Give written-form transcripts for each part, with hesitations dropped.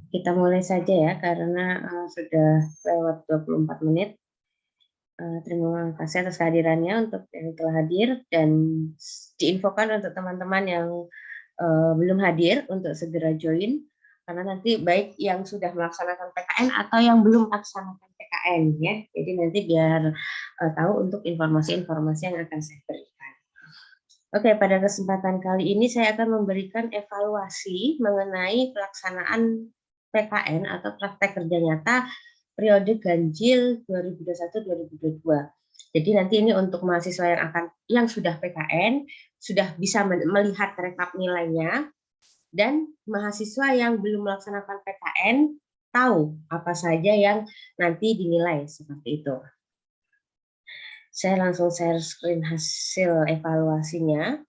Kita mulai saja ya, karena sudah lewat 24 menit. Terima kasih atas kehadirannya untuk yang telah hadir, dan diinfokan untuk teman-teman yang belum hadir untuk segera join, karena nanti baik yang sudah melaksanakan PKN atau yang belum melaksanakan PKN ya. Jadi nanti biar tahu untuk informasi-informasi yang akan saya berikan. Oke, pada kesempatan kali ini saya akan memberikan evaluasi mengenai pelaksanaan PKN atau praktek kerja nyata periode ganjil 2021-2022. Jadi nanti ini untuk mahasiswa yang sudah PKN, sudah bisa melihat rekap nilainya, dan mahasiswa yang belum melaksanakan PKN tahu apa saja yang nanti dinilai seperti itu. Saya langsung share screen hasil evaluasinya.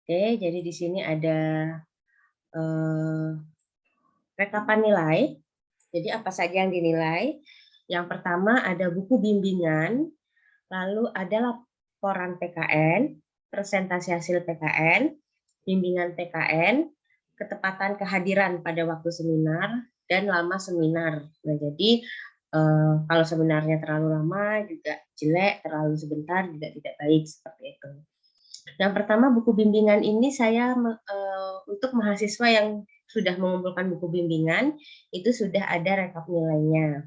Oke, jadi di sini ada rekapan nilai. Jadi apa saja yang dinilai? Yang pertama ada buku bimbingan, lalu ada laporan PKN, presentasi hasil PKN, bimbingan PKN, ketepatan kehadiran pada waktu seminar, dan lama seminar. Nah, jadi kalau seminarnya terlalu lama juga jelek, terlalu sebentar juga tidak baik, seperti itu. Yang pertama, buku bimbingan ini saya untuk mahasiswa yang sudah mengumpulkan buku bimbingan, itu sudah ada rekap nilainya.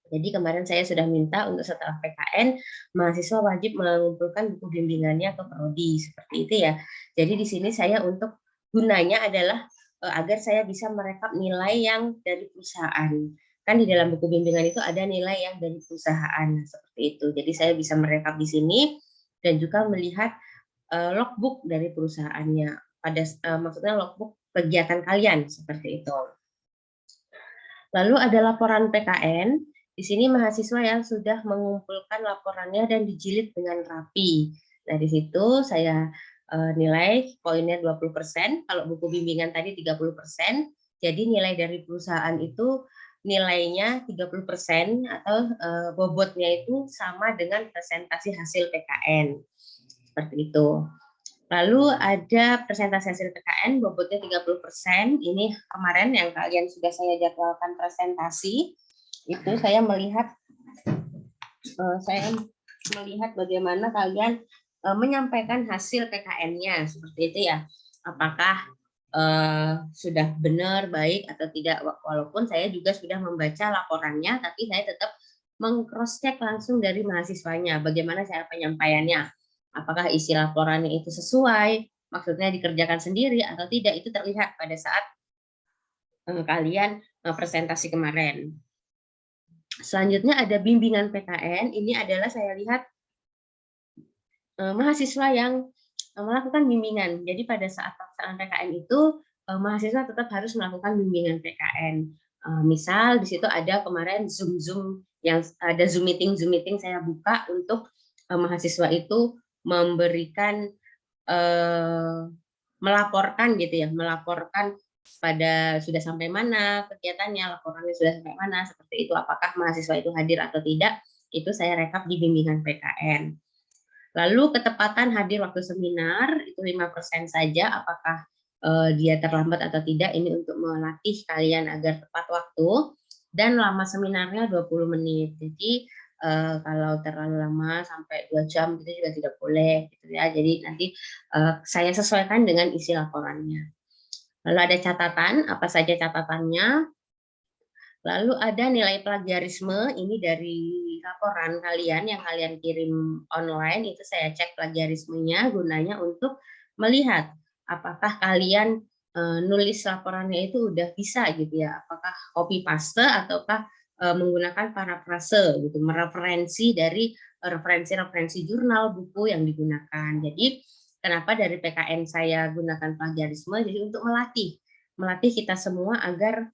Jadi kemarin saya sudah minta untuk setelah PKN, mahasiswa wajib mengumpulkan buku bimbingannya ke prodi, seperti itu ya. Jadi di sini saya untuk gunanya adalah agar saya bisa merekap nilai yang dari perusahaan. Kan di dalam buku bimbingan itu ada nilai yang dari perusahaan, seperti itu. Jadi saya bisa merekap di sini dan juga melihat logbook dari perusahaannya. Maksudnya logbook kegiatan kalian, seperti itu. Lalu ada laporan PKN. Di sini mahasiswa yang sudah mengumpulkan laporannya dan dijilid dengan rapi. Nah, di situ saya nilai poinnya 20%, kalau buku bimbingan tadi 30%. Jadi nilai dari perusahaan itu nilainya 30% atau bobotnya itu sama dengan presentasi hasil PKN. Seperti itu. Lalu ada presentasi hasil PKN bobotnya 30%. Ini kemarin yang kalian sudah saya jadwalkan presentasi. Itu saya melihat bagaimana kalian menyampaikan hasil PKN-nya, seperti itu ya. Apakah sudah benar, baik atau tidak. Walaupun saya juga sudah membaca laporannya, tapi saya tetap meng-cross check langsung dari mahasiswanya bagaimana cara penyampaiannya. Apakah isi laporannya itu sesuai, maksudnya dikerjakan sendiri atau tidak, itu terlihat pada saat kalian presentasi kemarin. Selanjutnya ada bimbingan PKN. Ini adalah saya lihat mahasiswa yang melakukan bimbingan. Jadi pada saat pelaksanaan PKN itu mahasiswa tetap harus melakukan bimbingan PKN. Misal di situ ada kemarin Zoom yang ada Zoom meeting saya buka untuk mahasiswa itu memberikan melaporkan gitu ya, melaporkan pada sudah sampai mana kegiatannya, laporannya sudah sampai mana, seperti itu. Apakah mahasiswa itu hadir atau tidak, itu saya rekap di bimbingan PKN. Lalu ketepatan hadir waktu seminar itu 5% saja, apakah dia terlambat atau tidak, ini untuk melatih kalian agar tepat waktu. Dan lama seminarnya 20 menit. Jadi kalau terlalu lama sampai 2 jam itu juga tidak boleh gitu ya. Jadi nanti saya sesuaikan dengan isi laporannya. Lalu ada catatan, apa saja catatannya? Lalu ada nilai plagiarisme, ini dari laporan kalian yang kalian kirim online, itu saya cek plagiarismenya, gunanya untuk melihat apakah kalian nulis laporannya itu udah bisa gitu ya, apakah copy paste ataukah menggunakan parafrase gitu, mereferensi dari referensi-referensi jurnal, buku yang digunakan. Jadi kenapa dari PKN saya gunakan plagiarisme? Jadi untuk melatih kita semua agar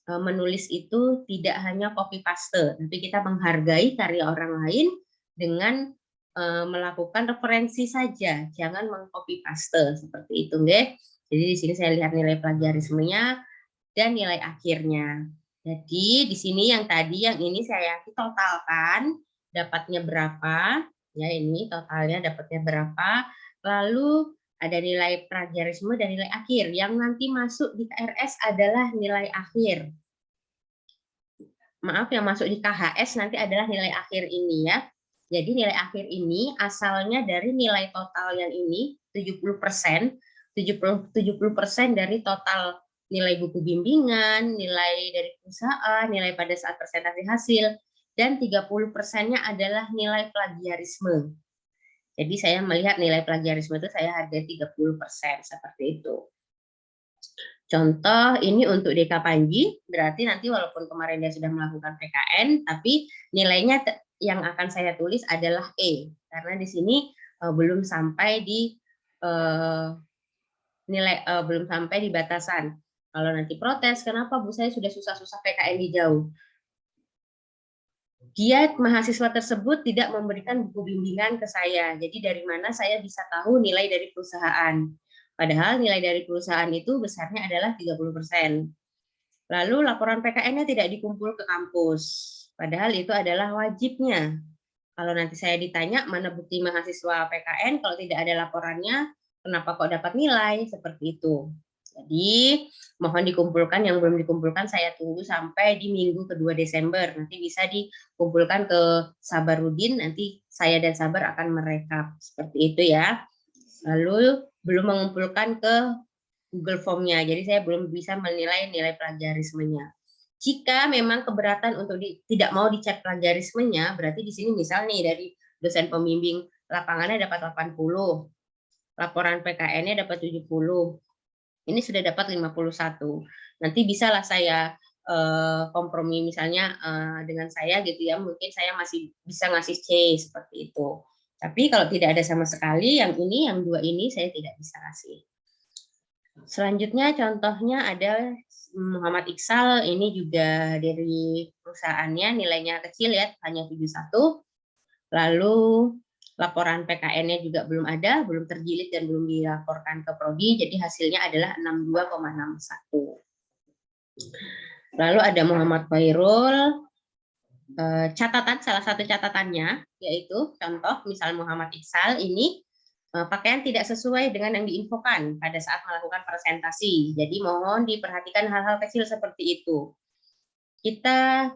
menulis itu tidak hanya copy paste, tapi kita menghargai karya orang lain dengan melakukan referensi saja, jangan mengcopy paste seperti itu, nggih. Jadi di sini saya lihat nilai plagiarismenya dan nilai akhirnya. Jadi di sini yang ini saya totalkan dapatnya berapa, ya ini totalnya dapatnya berapa, lalu Ada nilai plagiarisme dan nilai akhir. Yang nanti masuk di KRS adalah nilai akhir. Maaf, yang masuk di KHS nanti adalah nilai akhir ini ya. Jadi nilai akhir ini asalnya dari nilai total yang ini 70%, 70% dari total nilai buku bimbingan, nilai dari perusahaan, nilai pada saat presentasi hasil, dan 30%-nya adalah nilai plagiarisme. Jadi saya melihat nilai plagiarisme itu saya hargai 30% seperti itu. Contoh ini untuk DK Panji, berarti nanti walaupun kemarin dia sudah melakukan PKN, tapi nilainya yang akan saya tulis adalah E, karena di sini belum sampai di belum sampai di batasan. Kalau nanti protes, kenapa Bu saya sudah susah-susah PKN di jauh? Dia mahasiswa tersebut tidak memberikan buku bimbingan ke saya, jadi dari mana saya bisa tahu nilai dari perusahaan? Padahal nilai dari perusahaan itu besarnya adalah 30%. Lalu laporan PKN-nya tidak dikumpul ke kampus. Padahal itu adalah wajibnya. Kalau nanti saya ditanya mana bukti mahasiswa PKN, kalau tidak ada laporannya, kenapa kok dapat nilai? Seperti itu. Jadi mohon dikumpulkan, yang belum dikumpulkan saya tunggu sampai di minggu kedua Desember. Nanti bisa dikumpulkan ke Sabarudin, nanti saya dan Sabar akan merekap. Seperti itu ya. Lalu belum mengumpulkan ke Google Form-nya, jadi saya belum bisa menilai nilai plagiarismenya. Jika memang keberatan untuk tidak mau dicek plagiarismenya, berarti di sini misal nih dari dosen pembimbing lapangannya dapat 80, laporan PKN-nya dapat 70, ini sudah dapat 51. Nanti bisalah saya kompromi misalnya dengan saya gitu ya, mungkin saya masih bisa ngasih C seperti itu. Tapi kalau tidak ada sama sekali, yang ini, yang dua ini saya tidak bisa kasih. Selanjutnya contohnya ada Muhammad Iksal, ini juga dari perusahaannya nilainya kecil ya, hanya 71. Lalu laporan PKN-nya juga belum ada, belum terjilid dan belum dilaporkan ke Prodi, jadi hasilnya adalah 62,61. Lalu ada Muhammad Khairul, catatan, salah satu catatannya yaitu contoh misal Muhammad Iksal ini pakaian tidak sesuai dengan yang diinfokan pada saat melakukan presentasi. Jadi mohon diperhatikan hal-hal kecil seperti itu. Kita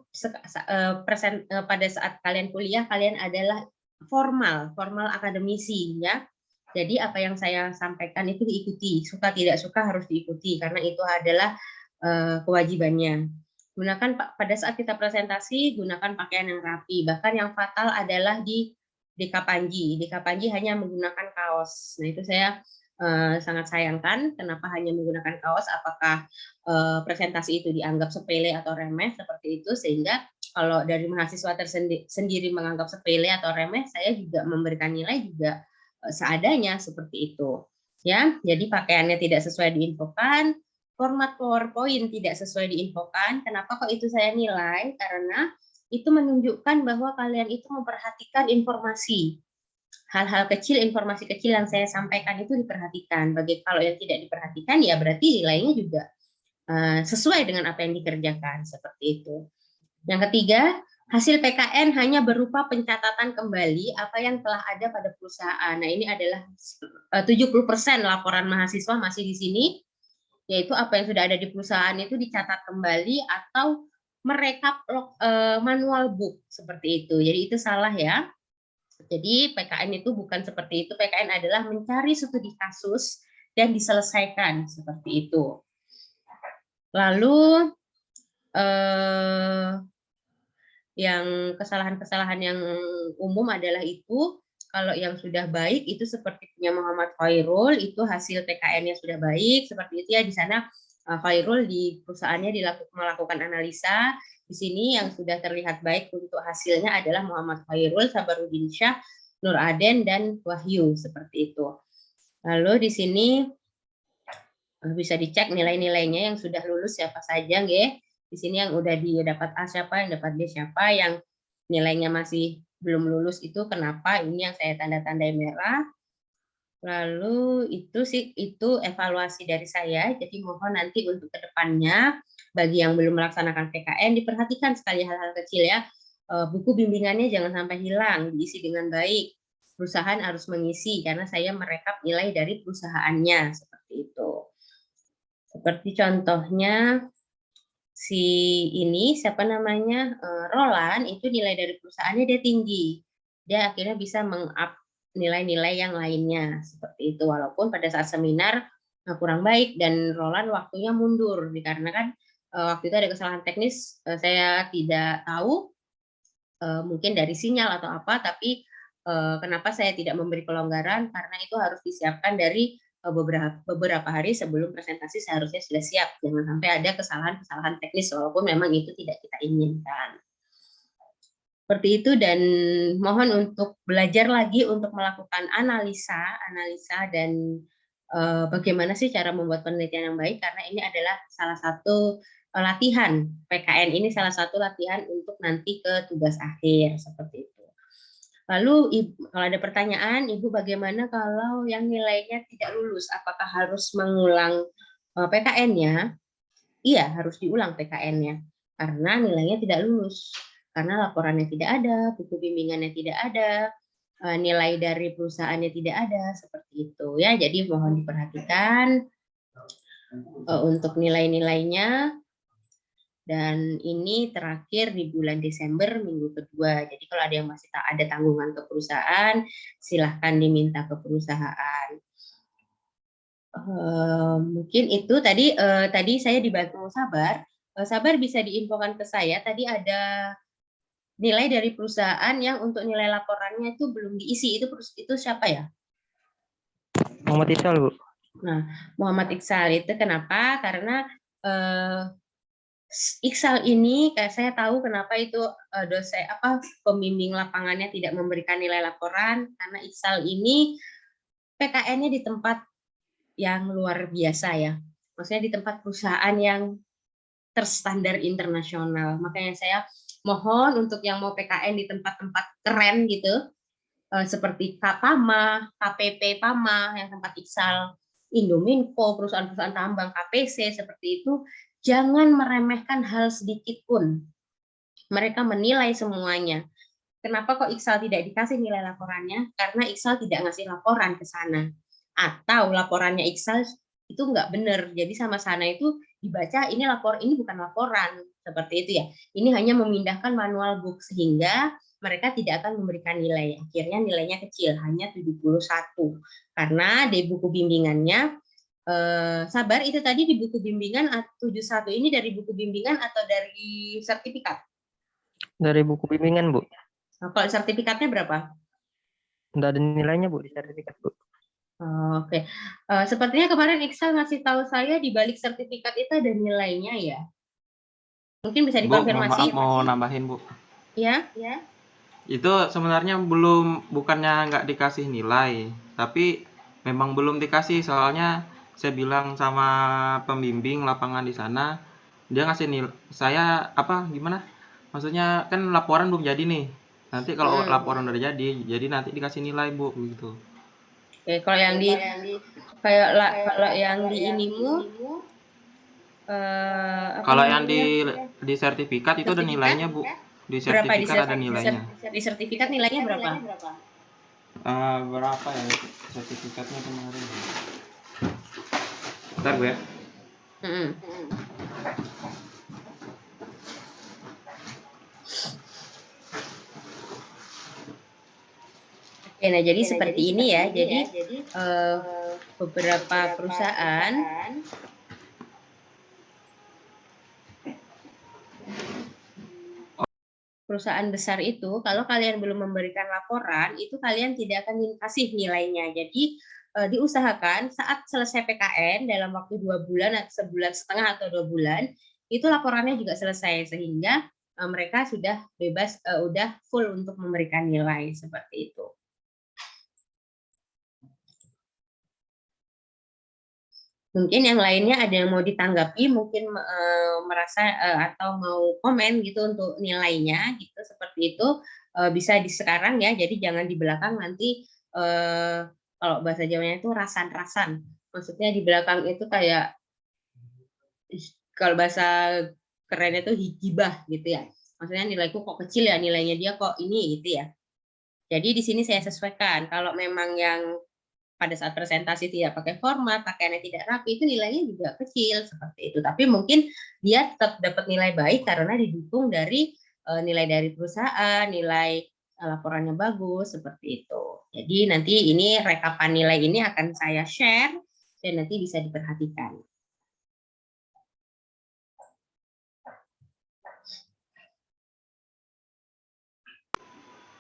pada saat kalian kuliah, kalian adalah formal akademisi ya. Jadi apa yang saya sampaikan itu diikuti, suka tidak suka harus diikuti karena itu adalah kewajibannya. Gunakan pada saat kita presentasi, gunakan pakaian yang rapi. Bahkan yang fatal adalah di DK Panji. DK Panji hanya menggunakan kaos. Nah itu saya sangat sayangkan. Kenapa hanya menggunakan kaos? Apakah presentasi itu dianggap sepele atau remeh seperti itu? Sehingga kalau dari mahasiswa sendiri menganggap sepele atau remeh, saya juga memberikan nilai juga seadanya seperti itu. Ya, jadi pakaiannya tidak sesuai diinfokan. Format PowerPoint tidak sesuai diinfokan. Kenapa kok itu saya nilai? Karena itu menunjukkan bahwa kalian itu memperhatikan informasi. Hal-hal kecil, informasi kecil yang saya sampaikan itu diperhatikan. Kalau yang tidak diperhatikan, ya berarti nilainya juga sesuai dengan apa yang dikerjakan. Seperti itu. Yang ketiga, hasil PKN hanya berupa pencatatan kembali apa yang telah ada pada perusahaan. Nah ini adalah 70% laporan mahasiswa masih di sini, yaitu apa yang sudah ada di perusahaan itu dicatat kembali atau merekap manual book seperti itu. Jadi itu salah ya. Jadi PKN itu bukan seperti itu. PKN adalah mencari studi kasus dan diselesaikan seperti itu. Lalu yang kesalahan-kesalahan yang umum adalah itu, kalau yang sudah baik itu seperti punya Muhammad Khairul, itu hasil PKN-nya sudah baik, seperti itu ya. Di sana Khairul di perusahaannya melakukan analisa. Di sini yang sudah terlihat baik untuk hasilnya adalah Muhammad Khairul, Sabarudin Syah, Nur Aden, dan Wahyu, seperti itu. Lalu di sini bisa dicek nilai-nilainya yang sudah lulus siapa saja, nggih. Di sini yang udah dapat A siapa, yang dapat B siapa, yang nilainya masih belum lulus itu kenapa, ini yang saya tanda-tandai merah. Lalu itu evaluasi dari saya, jadi mohon nanti untuk kedepannya bagi yang belum melaksanakan PKN diperhatikan sekali hal-hal kecil ya. Buku bimbingannya jangan sampai hilang, diisi dengan baik. perusahaan harus mengisi karena saya merekap nilai dari perusahaannya seperti itu. Seperti contohnya si ini siapa namanya Roland itu nilai dari perusahaannya dia tinggi, dia akhirnya bisa meng-up nilai-nilai yang lainnya seperti itu walaupun pada saat seminar kurang baik dan Roland waktunya mundur dikarenakan waktu itu ada kesalahan teknis saya tidak tahu mungkin dari sinyal atau apa tapi kenapa saya tidak memberi kelonggaran karena itu harus disiapkan dari beberapa hari sebelum presentasi seharusnya sudah siap. Jangan sampai ada kesalahan-kesalahan teknis walaupun memang itu tidak kita inginkan. Seperti itu dan mohon untuk belajar lagi untuk melakukan analisa dan bagaimana sih cara membuat penelitian yang baik karena ini adalah salah satu latihan PKN ini salah satu latihan untuk nanti ke tugas akhir seperti itu. Lalu kalau ada pertanyaan, Ibu bagaimana kalau yang nilainya tidak lulus? Apakah harus mengulang PKN-nya? Iya, harus diulang PKN-nya. Karena nilainya tidak lulus. Karena laporannya tidak ada, buku bimbingannya tidak ada, nilai dari perusahaannya tidak ada, seperti itu ya. Jadi mohon diperhatikan untuk nilai-nilainya. Dan ini terakhir di bulan Desember minggu kedua. Jadi kalau ada yang masih ada tanggungan ke perusahaan, silahkan diminta ke perusahaan. Mungkin itu tadi saya dibantu Sabar. Sabar bisa diinfokan ke saya. Tadi ada nilai dari perusahaan yang untuk nilai laporannya itu belum diisi. Itu siapa ya? Muhammad Iksal, Bu. Nah, Muhammad Iksal itu kenapa? Karena Iksal ini saya tahu kenapa itu dosen pembimbing lapangannya tidak memberikan nilai laporan karena Iksal ini PKN-nya di tempat yang luar biasa ya. Maksudnya di tempat perusahaan yang terstandar internasional. Makanya saya mohon untuk yang mau PKN di tempat-tempat keren gitu seperti PAMA, KPP PAMA yang tempat Iksal, Indominfo, perusahaan-perusahaan tambang, KPC seperti itu, jangan meremehkan hal sedikit pun. Mereka menilai semuanya. Kenapa kok Iksal tidak dikasih nilai laporannya? Karena Iksal tidak ngasih laporan ke sana. Atau laporannya Iksal itu nggak benar. Jadi sama sana itu dibaca ini bukan laporan seperti itu ya. Ini hanya memindahkan manual book sehingga mereka tidak akan memberikan nilai. Akhirnya nilainya kecil, hanya 71. Karena di buku bimbingannya Sabar itu tadi di buku bimbingan 71 ini dari buku bimbingan atau dari sertifikat? Dari buku bimbingan, Bu. Nah, kalau sertifikatnya berapa? Nggak ada nilainya, Bu, di sertifikat, Bu. Oke. Sepertinya kemarin Iksal ngasih tahu saya di balik sertifikat itu ada nilainya ya. Mungkin bisa dikonfirmasi. Bu, mau nambahin, Bu. Ya. Itu sebenarnya bukannya nggak dikasih nilai, tapi memang belum dikasih soalnya saya bilang sama pembimbing lapangan di sana, dia ngasih nilai saya gimana? Maksudnya kan laporan belum jadi nih. Nanti kalau laporan udah jadi nanti dikasih nilai, Bu, gitu. Oke, kalau yang kalau yang di inimu kalau yang di sertifikat itu ada nilainya, Bu. Di sertifikat ada nilainya. Di sertifikat nilainya berapa? Berapa ya sertifikatnya kemarin? Bentar, Bu ya. Oke, nah jadi seperti ini ya. Jadi beberapa perusahaan besar itu, kalau kalian belum memberikan laporan, itu kalian tidak akan dikasih nilainya. Jadi diusahakan saat selesai PKN dalam waktu 2 bulan, sebulan setengah atau 2 bulan, itu laporannya juga selesai sehingga mereka sudah bebas, udah full untuk memberikan nilai seperti itu. Mungkin yang lainnya ada yang mau ditanggapi, mungkin merasa atau mau komen gitu untuk nilainya gitu seperti itu bisa di sekarang ya. Jadi jangan di belakang nanti kalau bahasa Jawanya itu rasan-rasan. Maksudnya di belakang itu kayak kalau bahasa kerennya itu higibah gitu ya. Maksudnya nilaiku kok kecil ya, nilainya dia kok ini gitu ya. Jadi di sini saya sesuaikan. Kalau memang yang pada saat presentasi tidak pakai format, pakaiannya tidak rapi, itu nilainya juga kecil seperti itu. Tapi mungkin dia tetap dapat nilai baik karena didukung dari nilai dari perusahaan, nilai laporannya bagus seperti itu. Jadi nanti ini rekapan nilai ini akan saya share dan nanti bisa diperhatikan.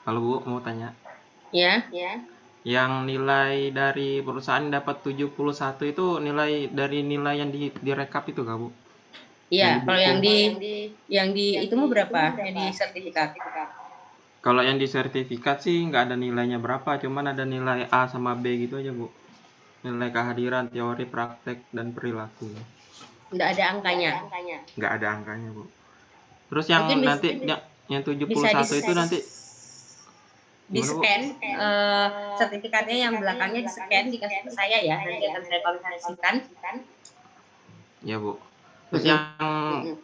Kalau Bu mau tanya. Ya. Yang nilai dari perusahaan dapat 71 itu nilai dari nilai yang direkap itu Kak Bu? Iya, kalau yang di itu mau berapa? Yang di sertifikat? Kalau yang di sertifikat sih nggak ada nilainya berapa, cuman ada nilai A sama B gitu aja Bu. Nilai kehadiran, teori, praktek, dan perilaku. Nggak ada angkanya? Nggak ada angkanya Bu. Terus yang Mungkin nanti yang 71 itu nanti di-scan sertifikatnya yang belakangnya di-scan dikasih ke saya ya, nanti akan saya konversikan. Ya Bu. Terus yang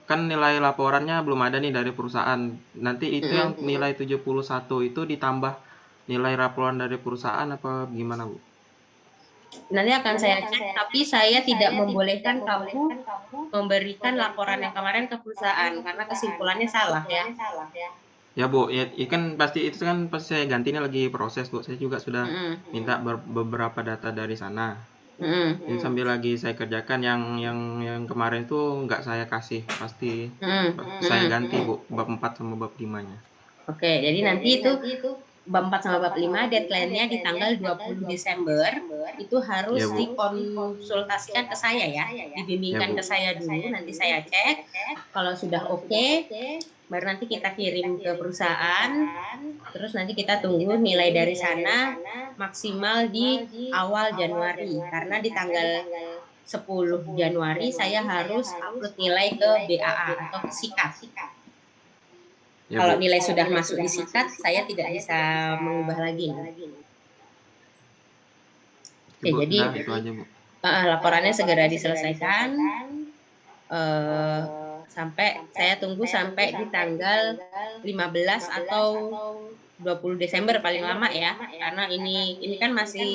kan nilai laporannya belum ada nih dari perusahaan. Nanti itu yang nilai 71 itu ditambah nilai laporan dari perusahaan apa gimana Bu? Nanti akan saya cek, tapi saya tidak membolehkan kamu memberikan laporan yang kemarin ke perusahaan karena kesimpulannya salah ya. Ya Bu, ya kan pasti itu kan pasti saya ganti, ini lagi proses Bu. Saya juga sudah minta beberapa data dari sana. Ini sambil lagi saya kerjakan yang kemarin itu nggak saya kasih, pasti saya ganti Bu, bab 4 sama bab 5-nya. Oke, jadi nanti itu bab 4 sama bab 5 deadline-nya di tanggal 20 Desember itu harus dikonsultasikan ke saya ya, dibimbingkan ke saya dulu, nanti saya cek. Kalau sudah oke, baru nanti kita kirim ke perusahaan, terus nanti kita tunggu nilai dari sana maksimal di awal Januari, karena di tanggal 10 Januari saya harus upload nilai ke BAA atau ke SIKAT. Ya, kalau nilai sudah masuk di SIKAT, saya tidak bisa mengubah lagi. Oke, jadi itu aja, Bu. Laporannya segera diselesaikan. Sampai saya tunggu sampai di tanggal 15 atau 20 Desember paling lama ya, karena ini kan masih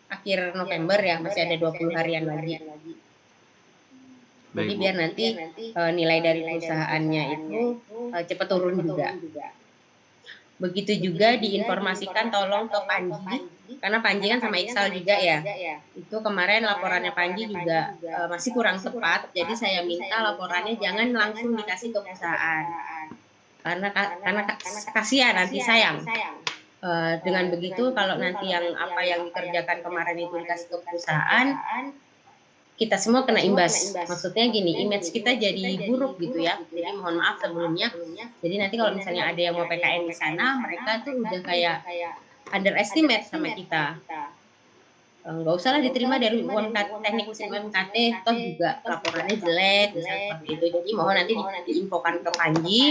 akhir November ya, masih ada 20 harian lagi. Jadi biar nanti nilai dari perusahaannya itu cepat turun juga. Begitu juga diinformasikan tolong ke Panji, karena Panji kan sama Iksal juga ya. Itu kemarin laporannya Panji juga masih kurang tepat, jadi saya minta laporannya jangan langsung dikasih ke perusahaan. Karena kasihan nanti sayang. Dengan begitu kalau nanti yang apa yang dikerjakan kemarin itu dikasih ke perusahaan, kita semua kena imbas. Maksudnya gini, image kita jadi buruk gitu ya. Jadi mohon maaf sebelumnya. Jadi nanti kalau misalnya ada yang mau PKN di sana, mereka tuh udah kayak underestimate sama kita. Nggak usah lah diterima dari teknik mesin UMKT, toh juga laporannya jelek, misalnya seperti itu. Jadi mohon nanti diinfokan ke Panji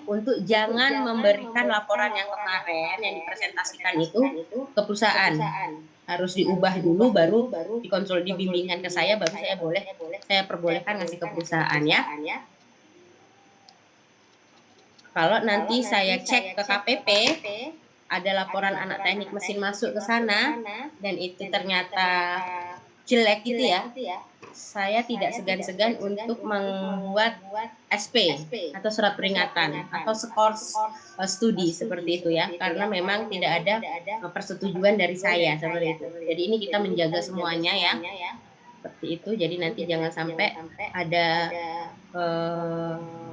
untuk jangan memberikan laporan yang kemarin yang dipresentasikan itu ke perusahaan. Harus diubah dulu, baru dibimbingkan ke saya, baru saya perbolehkan ngasih ke perusahaan ya. Kalau nanti saya cek ke KPP, ada laporan anak teknik mesin masuk ke sana, dan itu ternyata jelek gitu ya, saya tidak segan-segan untuk membuat SP atau surat peringatan atau skor studi seperti itu ya, karena memang tidak ada persetujuan dari saya seperti itu. Jadi ini kita menjaga semuanya ya, seperti itu. Jadi nanti jangan sampai ada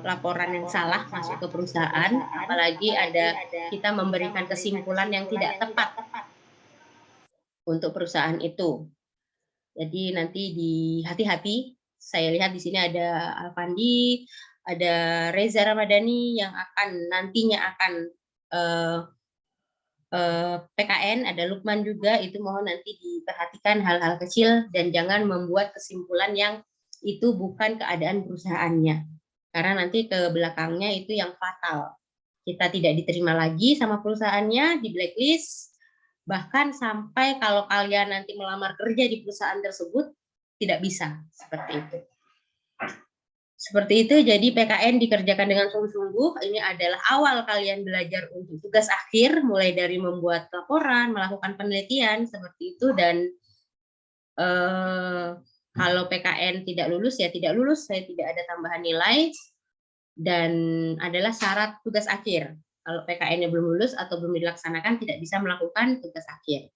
laporan yang salah masuk ke perusahaan, apalagi ada kita memberikan kesimpulan yang tidak tepat untuk perusahaan itu. Jadi nanti hati-hati. Saya lihat di sini ada Alfandi, ada Reza Ramadhani yang nantinya akan PKN, ada Lukman juga. Itu mohon nanti diperhatikan hal-hal kecil dan jangan membuat kesimpulan yang itu bukan keadaan perusahaannya. Karena nanti ke belakangnya itu yang fatal. Kita tidak diterima lagi sama perusahaannya, di blacklist, bahkan sampai kalau kalian nanti melamar kerja di perusahaan tersebut, tidak bisa, seperti itu. Seperti itu, jadi PKN dikerjakan dengan sungguh-sungguh. Ini adalah awal kalian belajar untuk tugas akhir, mulai dari membuat laporan, melakukan penelitian, seperti itu. Dan kalau PKN tidak lulus, ya tidak lulus, saya tidak ada tambahan nilai. Dan adalah syarat tugas akhir. Kalau PKN-nya belum lulus atau belum dilaksanakan, tidak bisa melakukan tugas akhir.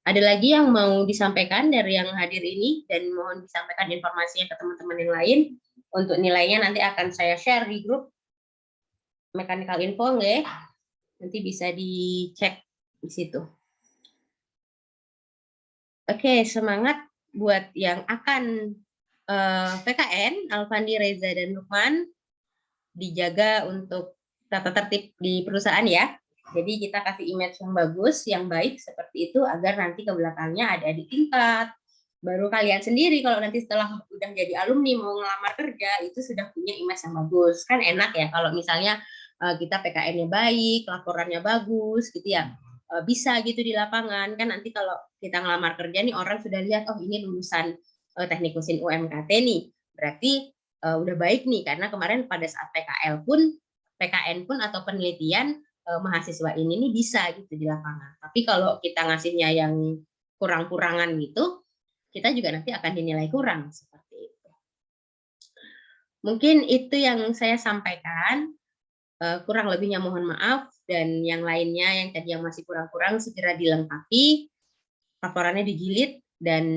Ada lagi yang mau disampaikan dari yang hadir ini, dan mohon disampaikan informasinya ke teman-teman yang lain. Untuk nilainya nanti akan saya share di grup Mechanical Info, nggih. Nanti bisa dicek di situ. Oke, semangat buat yang akan PKN, Alfandi, Reza, dan Lukman. Dijaga untuk tata tertib di perusahaan ya. Jadi kita kasih image yang bagus, yang baik seperti itu agar nanti ke belakangnya ada di tingkat. Baru kalian sendiri kalau nanti setelah udah jadi alumni mau ngelamar kerja itu sudah punya image yang bagus. Kan enak ya kalau misalnya kita PKN-nya baik, laporannya bagus gitu ya. Bisa gitu di lapangan. Kan nanti kalau kita ngelamar kerja nih orang sudah lihat oh ini lulusan teknik mesin UMKT nih. Berarti udah baik nih karena kemarin pada saat PKN pun atau penelitian mahasiswa ini nih bisa gitu di lapangan. Tapi kalau kita ngasihnya yang kurang-kurangan gitu, kita juga nanti akan dinilai kurang seperti itu. Mungkin itu yang saya sampaikan. Kurang lebihnya mohon maaf, dan yang lainnya yang tadi yang masih kurang-kurang segera dilengkapi, laporannya dijilid, dan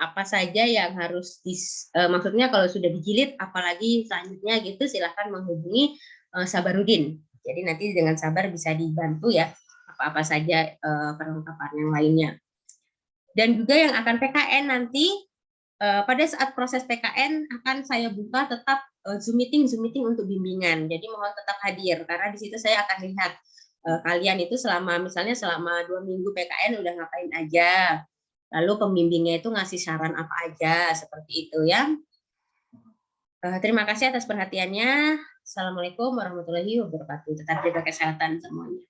apa saja yang harus maksudnya kalau sudah dijilid apalagi selanjutnya gitu silahkan menghubungi Sabarudin. Jadi nanti dengan Sabar bisa dibantu ya apa-apa saja perlengkapan yang lainnya. Dan juga yang akan PKN nanti pada saat proses PKN akan saya buka tetap Zoom meeting untuk bimbingan. Jadi mohon tetap hadir karena di situ saya akan lihat kalian itu misalnya selama 2 minggu PKN udah ngapain aja. Lalu pembimbingnya itu ngasih saran apa aja, seperti itu ya. Terima kasih atas perhatiannya. Assalamualaikum warahmatullahi wabarakatuh. Tetap jaga kesehatan semuanya.